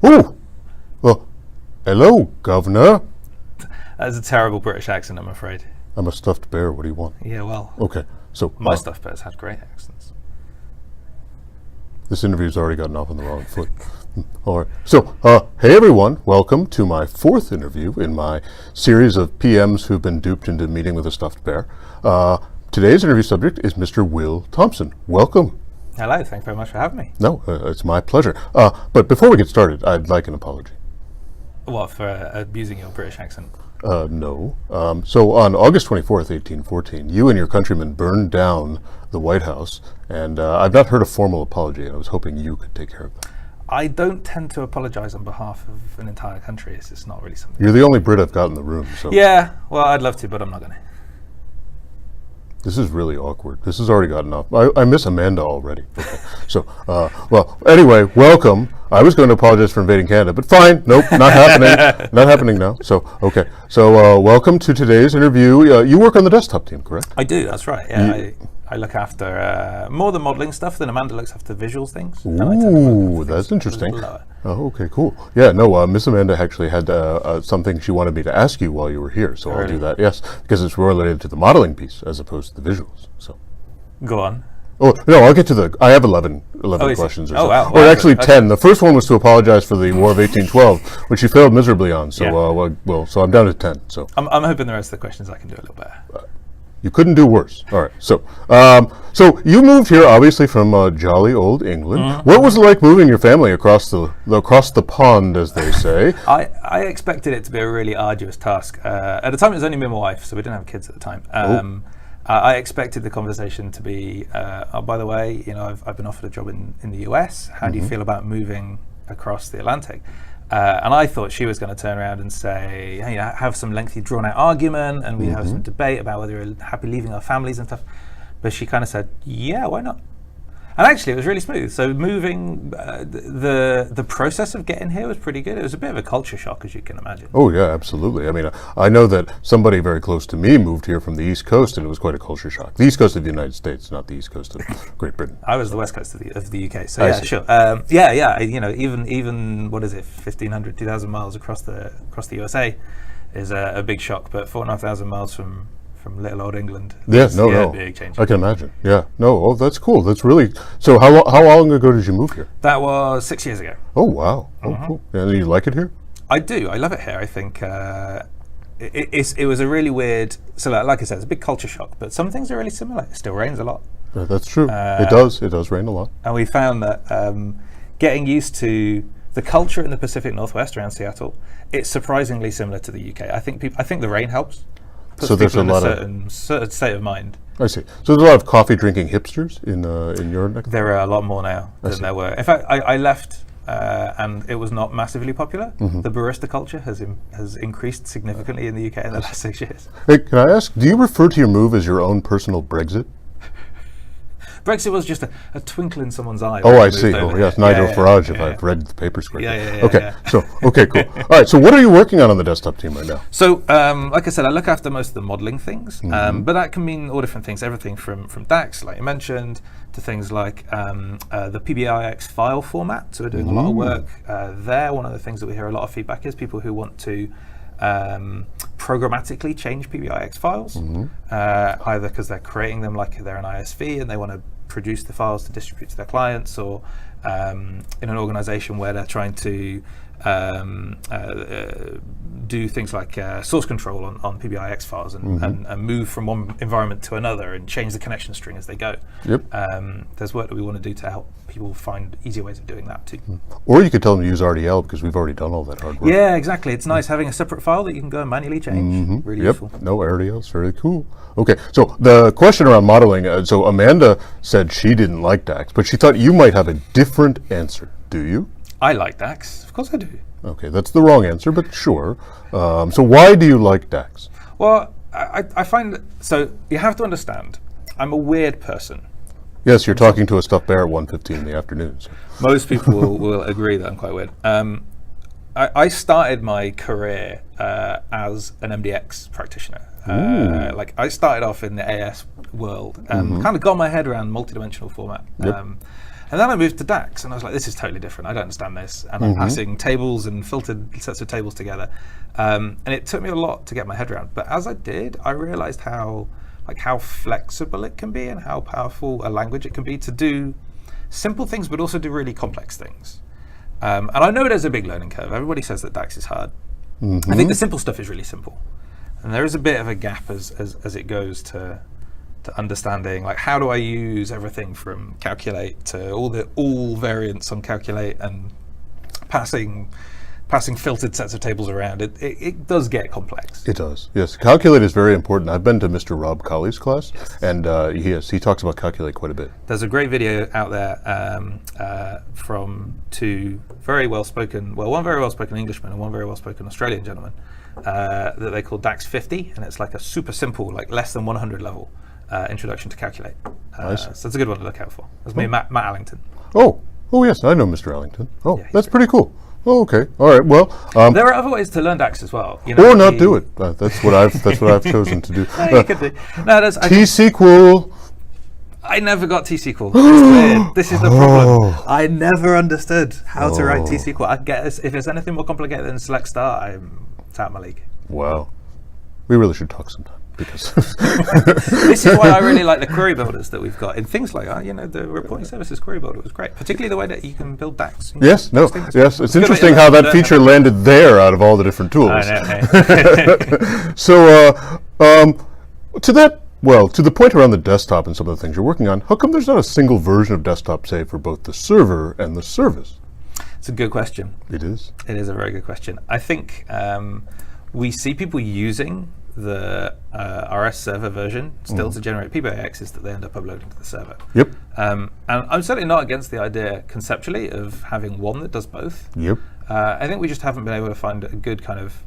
Oh, well, hello, Governor. That's a terrible British accent, I'm afraid. I'm a stuffed bear. What do you want? Yeah, well, Okay, so my stuffed bears had great accents. this interview's already gotten off on the wrong foot. All right. So, hey everyone, welcome to my fourth interview in my series of PMs who've been duped into meeting with a stuffed bear. Today's interview subject is Mr. Will Thompson. Welcome. Hello, thanks very much for having me. No, it's my pleasure. But before we get started, I'd like an apology. What, for abusing your British accent? No. So on August 24th, 1814, you and your countrymen burned down the White House, and I've not heard a formal apology, and I was hoping you could take care of that. I don't tend to apologise on behalf of an entire country. It's just not really something. You're the only Brit I've got in the room, so... Yeah, well, I'd love to, but I'm not going to. This is really awkward. This has already gotten off. I miss Amanda already. Okay. So, well, anyway, welcome. I was going to apologize for invading Canada, but fine. Nope, not happening. Not happening now. So, okay. So, welcome to today's interview. You work on the desktop team, correct? I do, that's right. Yeah, I look after more the modelling stuff than Amanda looks after visuals things. Ooh, that's interesting. Oh, okay, cool. Yeah, no, Miss Amanda actually had something she wanted me to ask you while you were here, so I'll do that, yes, because it's related to the modeling piece as opposed to the visuals, so. Go on. Oh, no, I'll get to I have 11 questions or so. Wow. Or actually 10. The first one was to apologize for the War of 1812, which you failed miserably on, so, so I'm down to 10, so. I'm hoping the rest of the questions I can do a little better. You couldn't do worse. All right. So, so you moved here, obviously, from jolly old England. Mm-hmm. What was it like moving your family across the pond, as they say? I expected it to be a really arduous task. At the time, it was only me and my wife, so we didn't have kids at the time. I expected the conversation to be, oh, by the way, you know, I've been offered a job in the US. How do you feel about moving across the Atlantic? And I thought she was going to turn around and say, hey, have some lengthy drawn out argument and we have some debate about whether we're happy leaving our families and stuff. But she kind of said, yeah, why not? And actually it was really smooth. So moving, the process of getting here was pretty good. It was a bit of a culture shock, as you can imagine. Oh yeah, absolutely. I mean, I know that somebody very close to me moved here from the East Coast, and it was quite a culture shock. The East Coast of the United States, not the East Coast of Great Britain. I was the West Coast of the UK, so yeah, sure. Yeah. You know, even what is it, 1,500, 2,000 miles across the USA is a big shock. But 4,500 miles from little old England. No. Big change. I can imagine. Yeah, no. Oh, that's cool. That's really. So, how long ago did you move here? That was 6 years ago. Oh wow. Oh, cool. And you like it here? I do. I love it here. I think it was a really weird. So, like I said, it's a big culture shock. But some things are really similar. It still rains a lot. That's true. It does. It does rain a lot. And we found that getting used to the culture in the Pacific Northwest around Seattle, it's surprisingly similar to the UK. I think the rain helps. So there's a lot of certain state of mind. I see. So there's a lot of coffee drinking hipsters in your neck. There are a lot more now than there were. In fact, I left and it was not massively popular. The barista culture has increased significantly in the UK in the last 6 years. Hey, can I ask? Do you refer to your move as your own personal Brexit? Brexit was just a twinkle in someone's eye. Oh, I see. Oh, yes, Nigel Farage, if I've read the papers correctly. Okay, so, okay, cool. All right, so what are you working on the desktop team right now? So, like I said, I look after most of the modeling things, but that can mean all different things, everything from DAX, like you mentioned, to things like the PBIX file format. So we're doing a lot of work there. One of the things that we hear a lot of feedback is people who want to programmatically change PBIX files, either because they're creating them like they're an ISV and they want to produce the files to distribute to their clients, or in an organization where they're trying to do things like source control on PBIX files and move from one environment to another and change the connection string as they go. There's work that we want to do to help people find easier ways of doing that too. Or you could tell them to use RDL because we've already done all that hard work. Yeah, exactly. It's nice having a separate file that you can go and manually change. Really useful. No, RDL is very cool. Okay, so the question around modeling, so Amanda said she didn't like DAX, but she thought you might have a different answer. Do you? I like DAX. Of course I do. Okay, that's the wrong answer, but sure. So why do you like DAX? Well, I find, so you have to understand, I'm a weird person. Yes, you're talking to a stuffed bear at 1:15 in the afternoon. So. Most people will agree that I'm quite weird. I started my career as an MDX practitioner. Like I started off in the AS world and kind of got my head around multidimensional format. And then I moved to DAX, and I was like, this is totally different. I don't understand this. And I'm passing tables and filtered sets of tables together. And it took me a lot to get my head around. But as I did, I realized how flexible it can be and how powerful a language it can be to do simple things, but also do really complex things. And I know there's a big learning curve. Everybody says that DAX is hard. I think the simple stuff is really simple. And there is a bit of a gap as it goes to understanding, like, how do I use everything from calculate to all variants on calculate and passing filtered sets of tables around. It does get complex. It does, yes. Calculate is very important. I've been to Mr. Rob Colley's class, and he talks about calculate quite a bit. There's a great video out there from two very well-spoken, one very well-spoken Englishman and one very well-spoken Australian gentleman that they call DAX 50, and it's like a super simple, like less than 100 level introduction to calculate. Nice. So it's a good one to look out for. That's me and Matt Allington. Oh yes, I know Mr. Allington. Oh, Yeah, that's pretty cool. Oh, okay. All right. Well, there are other ways to learn DAX as well. You know, or not do it. That's what I've chosen to do. No, you could do. No, that's T-SQL. I never got T-SQL. It's weird. This is the problem. I never understood how to write T-SQL. I guess if it's anything more complicated than select star, it's out of my league. Wow. We really should talk sometime, because This is why I really like the query builders that we've got in things like the reporting services query builder was great, particularly the way that you can build DAX. Yes. It's interesting how that feature landed there out of all the different tools. I know. So, to the point around the desktop and some of the things you're working on, how come there's not a single version of desktop, say, for both the server and the service? It's a good question. It is. It is a very good question. I think we see people using the RS server version still to generate PBIXs that they end up uploading to the server. Yep. And I'm certainly not against the idea conceptually of having one that does both. Yep. I think we just haven't been able to find a good kind of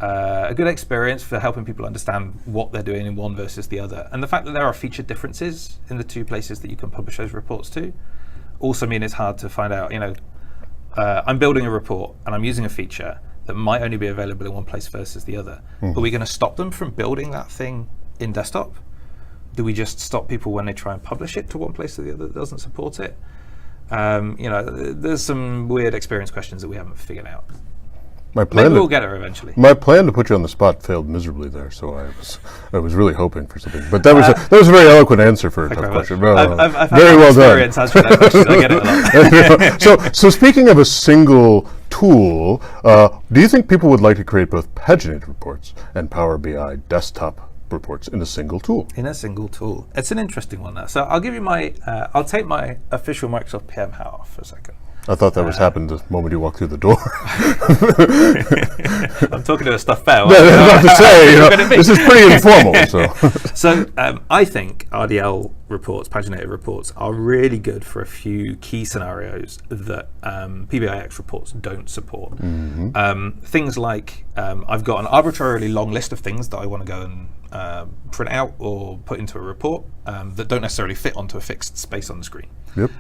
a good experience for helping people understand what they're doing in one versus the other. And the fact that there are feature differences in the two places that you can publish those reports to also mean it's hard to find out, I'm building a report and I'm using a feature that might only be available in one place versus the other. Are we going to stop them from building that thing in desktop? Do we just stop people when they try and publish it to one place or the other that doesn't support it? There's some weird experience questions that we haven't figured out. Maybe we'll get there eventually. My plan to put you on the spot failed miserably there, so I was really hoping for something. But that was a very eloquent answer for a tough question. I've had very well done. Answering that question. I get it a lot. So speaking of a single tool, do you think people would like to create both paginated reports and Power BI desktop reports in a single tool? In a single tool. It's an interesting one now. So I'll give you I'll take my official Microsoft PM hat off for a second. I thought that was happened the moment you walked through the door. I'm talking to a stuffed bear. I was about to say, this is pretty informal. So I think RDL reports, paginated reports, are really good for a few key scenarios that PBIX reports don't support. Things like I've got an arbitrarily long list of things that I want to go and print out or put into a report that don't necessarily fit onto a fixed space on the screen. Yep.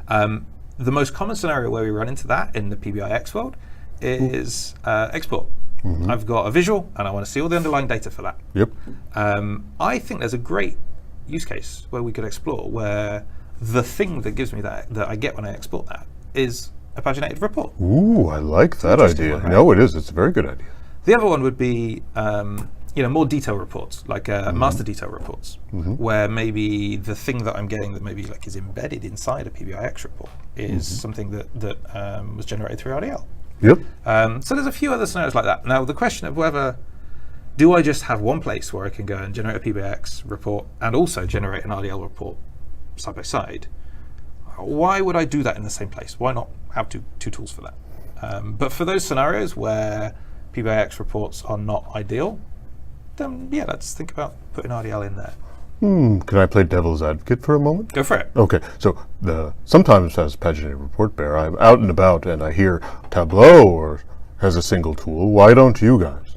The most common scenario where we run into that in the PBIX world is export. I've got a visual and I want to see all the underlying data for that. Yep. I think there's a great use case where we could explore where the thing that gives me that I get when I export that is a paginated report. Ooh, I like that idea. One, right? No, it is. It's a very good idea. The other one would be more detailed reports, like master detail reports, where maybe the thing that I'm getting that maybe like is embedded inside a PBIX report is something that was generated through RDL. Yep. So there's a few other scenarios like that. Now the question of whether do I just have one place where I can go and generate a PBIX report and also generate an RDL report side by side? Why would I do that in the same place? Why not have two tools for that? But for those scenarios where PBIX reports are not ideal, then yeah, let's think about putting RDL in there. Can I play devil's advocate for a moment? Go for it. Okay, so sometimes as Paginated Report Bear, I'm out and about and I hear Tableau has a single tool. Why don't you guys?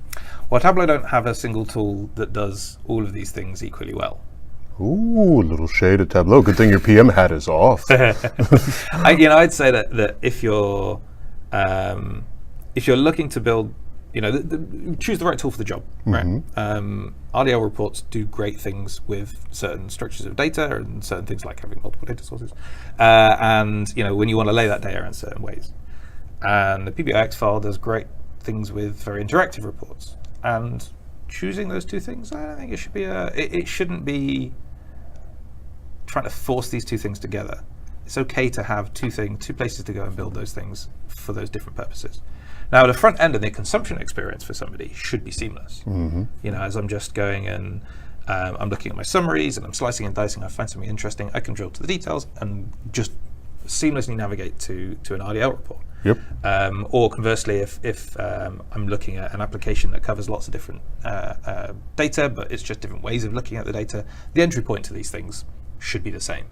Well, Tableau don't have a single tool that does all of these things equally well. Ooh, a little shade at Tableau. Good thing your PM hat is off. I'd say that if you're looking to build choose the right tool for the job, right? RDL reports do great things with certain structures of data and certain things like having multiple data sources, and when you want to lay that data in certain ways. And the PBIX file does great things with very interactive reports. And choosing those two things, I don't think it should be it shouldn't be trying to force these two things together. It's okay to have two places to go and build those things for those different purposes. Now, the front end and the consumption experience for somebody should be seamless. As I'm just going and I'm looking at my summaries and I'm slicing and dicing, I find something interesting, I can drill to the details and just seamlessly navigate to an RDL report. Yep. Or conversely, if I'm looking at an application that covers lots of different data, but it's just different ways of looking at the data, the entry point to these things should be the same.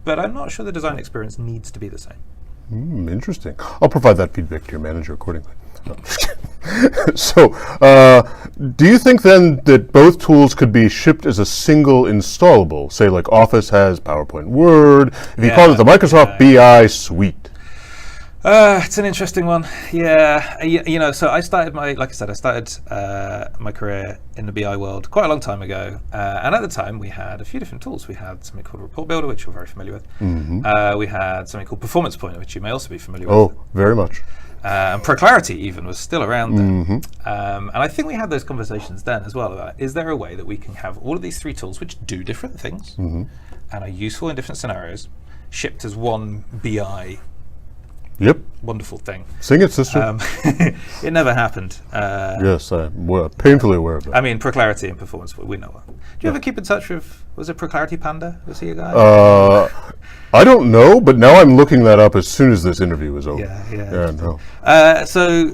But I'm not sure the design experience needs to be the same. Interesting. I'll provide that feedback to your manager accordingly. No, I'm just kidding. So, do you think then that both tools could be shipped as a single installable? Say, like Office has PowerPoint, Word. If you call it the Microsoft BI Suite. It's an interesting one. Yeah, so I started my career in the BI world quite a long time ago, and at the time we had a few different tools. We had something called Report Builder, which you're very familiar with. We had something called Performance Pointer, which you may also be familiar with. Oh, very much. And ProClarity even was still around then. And I think we had those conversations then as well about, is there a way that we can have all of these three tools which do different things and are useful in different scenarios, shipped as one BI wonderful thing. Sing it, sister. It never happened. Yes, I'm painfully aware of that. I mean, ProClarity and Performance, we know that. Do you ever keep in touch with, was it ProClarity Panda? Was he a guy? I don't know, but now I'm looking that up as soon as this interview is over. No. So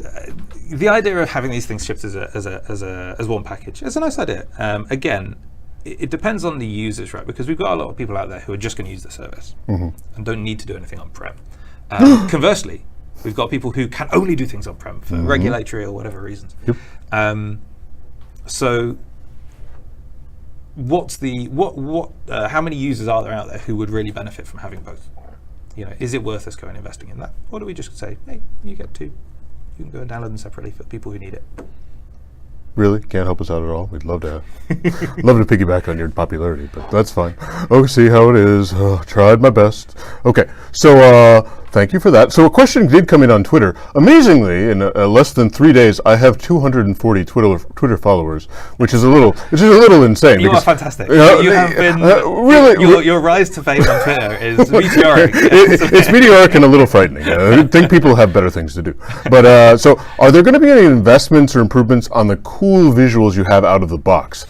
the idea of having these things shipped as one package is a nice idea. Again, it depends on the users, right? Because we've got a lot of people out there who are just going to use the service and don't need to do anything on-prem. Conversely, we've got people who can only do things on-prem for regulatory or whatever reasons. So what's the how many users are there out there who would really benefit from having both? Is it worth us going investing in that, or do we just say, hey, you get two, you can go and download them separately for people who need it? Really? Can't help us out at all? We'd love to love to piggyback on your popularity, but that's fine. Oh, see how it is. Tried my best. Okay, so thank you for that. So a question did come in on Twitter. Amazingly, in less than 3 days, I have 240 Twitter followers, which is a little insane. You are fantastic. You have been really your rise to fame on Twitter is meteoric. It's meteoric and a little frightening. I think people have better things to do. But so, are there going to be any investments or improvements on the cool visuals you have out of the box?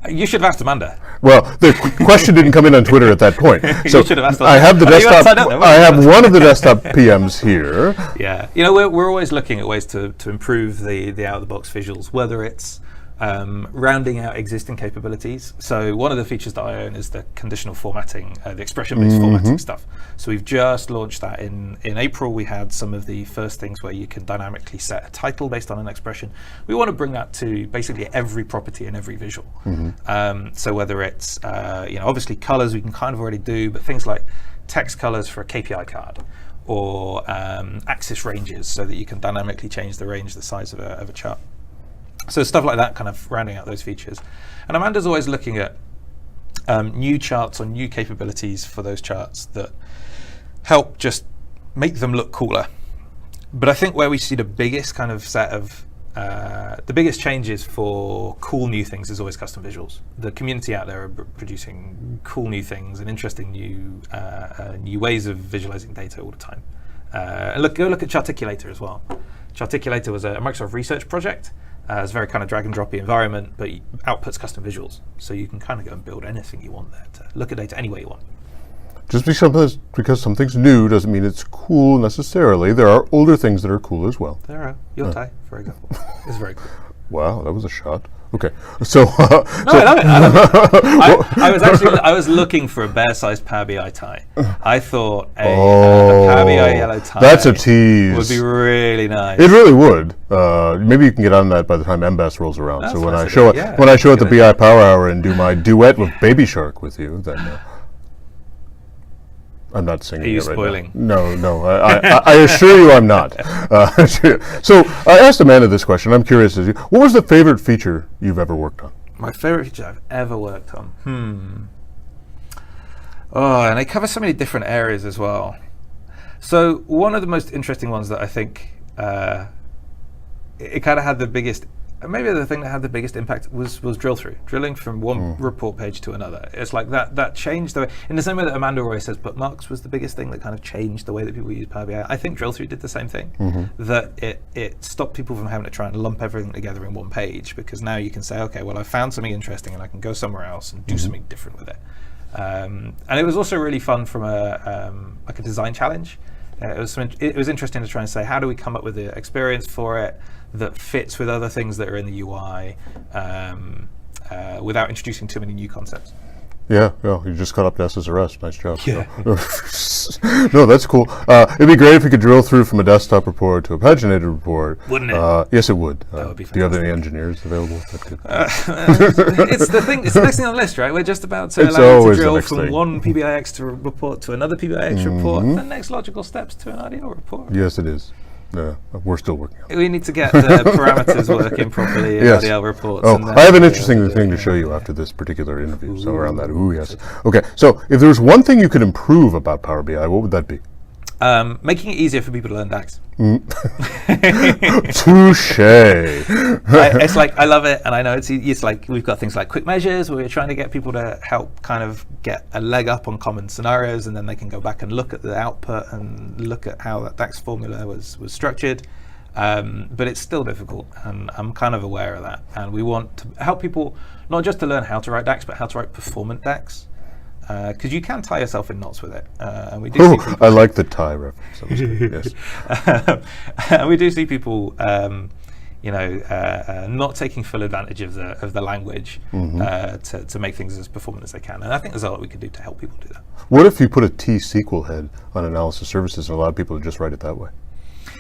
You should have asked Amanda. Well, the question didn't come in on Twitter at that point. So you should have asked I have the desktop. I have one of the desktop PMs here. Yeah, we're always looking at ways to improve the out of the box visuals, whether it's rounding out existing capabilities. So one of the features that I own is the conditional formatting, the expression-based formatting stuff. So we've just launched that in April. We had some of the first things where you can dynamically set a title based on an expression. We want to bring that to basically every property and every visual. So whether it's obviously colors we can kind of already do, but things like text colors for a KPI card, or axis ranges so that you can dynamically change the range, the size of a chart. So stuff like that, kind of rounding out those features. And Amanda's always looking at new charts or new capabilities for those charts that help just make them look cooler. But I think where we see the biggest kind of set of the biggest changes for cool new things is always custom visuals. The community out there are producing cool new things and interesting new ways of visualizing data all the time. And go look at Charticulator as well. Charticulator was a Microsoft research project. It's a very kind of drag and droppy environment, but outputs custom visuals. So you can kind of go and build anything you want there to look at data any way you want. Just because something's new doesn't mean it's cool necessarily. There are older things that are cool as well. There are. Your tie, for example, is very cool. Wow, that was a shot. Okay, so I love it. I was looking for a bear-sized Power BI tie. I thought a Power BI yellow tie. That's a tease. Would be really nice. It really would. Maybe you can get on that by the time MBAS rolls around. That's so when I show at the idea. BI Power Hour and do my duet with Baby Shark with you, then. I'm not singing. Are you it right spoiling? Now. No. I assure you, I'm not. So I asked Amanda this question. I'm curious as you. What was the favorite feature you've ever worked on? My favorite feature I've ever worked on. Oh, and they cover so many different areas as well. So one of the most interesting ones that I think it kind of had the biggest, maybe the thing that had the biggest impact was drill through, drilling from one report page to another. It's like that changed the way, in the same way that Amanda always says bookmarks was the biggest thing that kind of changed the way that people use Power BI. I think drill through did the same thing, that it stopped people from having to try and lump everything together in one page, because now you can say, okay, well, I found something interesting and I can go somewhere else and do something different with it. And it was also really fun from like a design challenge. It was interesting to try and say, how do we come up with the experience for it that fits with other things that are in the UI without introducing too many new concepts. Yeah, you just caught up to SSRS. Nice job. Yeah. No, that's cool. It'd be great if you could drill through from a desktop report to a paginated report. Wouldn't it? Yes, it would. That would be fantastic. Do you have any engineers available? That could It's the thing. It's the next thing on the list, right? We're just about to It's allow you to always the drill next from thing. one PBIX to report to another PBIX report. The next logical steps to an RDL report. Yes, it is. We're still working on it. We need to get the parameters working properly in Yes. RDL reports. Oh, and then I have an interesting thing to show you after this particular interview. So around that, yes. Okay, so if there was one thing you could improve about Power BI, what would that be? Making it easier for people to learn DAX. Touche. It's like, I love it, and I know it's like we've got things like quick measures where we're trying to get people to help kind of get a leg up on common scenarios, and then they can go back and look at the output and look at how that DAX formula was structured. But it's still difficult, and I'm kind of aware of that. And we want to help people not just to learn how to write DAX, but how to write performant DAX. Because you can tie yourself in knots with it, and we do. See people I like the tie reference. That was good. Yes. And we do see people, not taking full advantage of the language to make things as performant as they can. And I think there's a lot we could do to help people do that. What if you put a T-SQL head on analysis services and allowed people to just write it that way?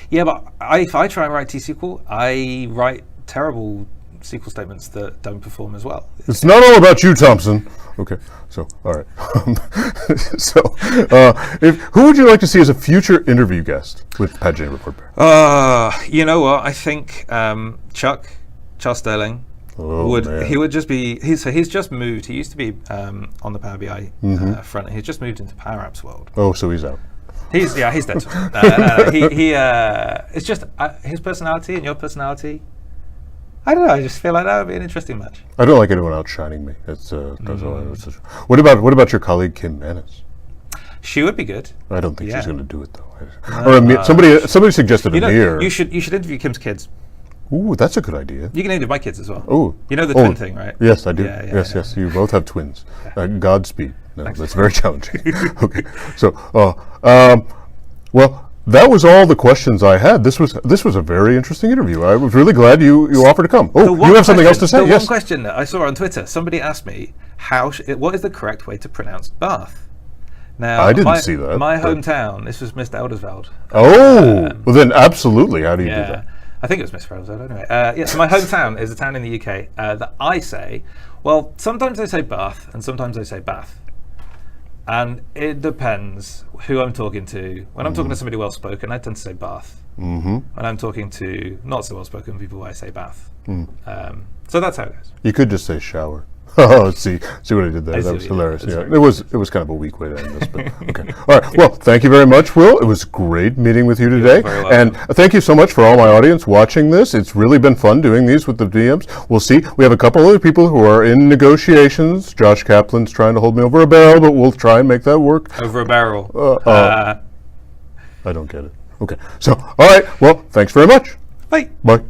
Yeah, but if I try and write T-SQL, I write terrible SQL statements that don't perform as well. It's not all about you, Thompson. Okay, so all right. Who would you like to see as a future interview guest with Paginated Report Bear? You know what? I think Charles Sterling he would just be. He's just moved. He used to be on the Power BI front, and he's just moved into Power Apps world. Oh, so he's out. He's dead. It's just his personality and your personality. I don't know. I just feel like that would be an interesting match. I don't like anyone outshining me. What about your colleague Kim Manis? She would be good. I don't think she's going to do it though. Somebody suggested Amir. You should interview Kim's kids. Ooh, that's a good idea. You can interview my kids as well. Oh, you know the twin thing, right? Yes, I do. Yes. You both have twins. Godspeed. No, that's very challenging. Okay, so well. That was all the questions I had. This was a very interesting interview. I was really glad you offered to come. Oh, you have something else to say? Yes. One question that I saw on Twitter, somebody asked me what is the correct way to pronounce Bath? Now, I didn't see that. My hometown. This was Mr. Eldersveld. Oh, well then, absolutely. How do you do that? I think it was Mr. Eldersveld anyway. So my hometown is a town in the UK that I say. Well, sometimes they say Bath and sometimes they say Bath. And it depends who I'm talking to. When I'm talking to somebody well-spoken, I tend to say Bath. When I'm talking to not so well-spoken people, I say Bath. So that's how it goes. You could just say shower. Oh, see what I did there. That was hilarious. Yeah, it was kind of a weak way to end this, but okay. All right. Well, thank you very much, Will. It was great meeting with you today, and thank you so much for all my audience watching this. It's really been fun doing these with the DMs. We'll see. We have a couple other people who are in negotiations. Josh Kaplan's trying to hold me over a barrel, but we'll try and make that work. Over a barrel. I don't get it. Okay. So, all right. Well, thanks very much. Bye. Bye.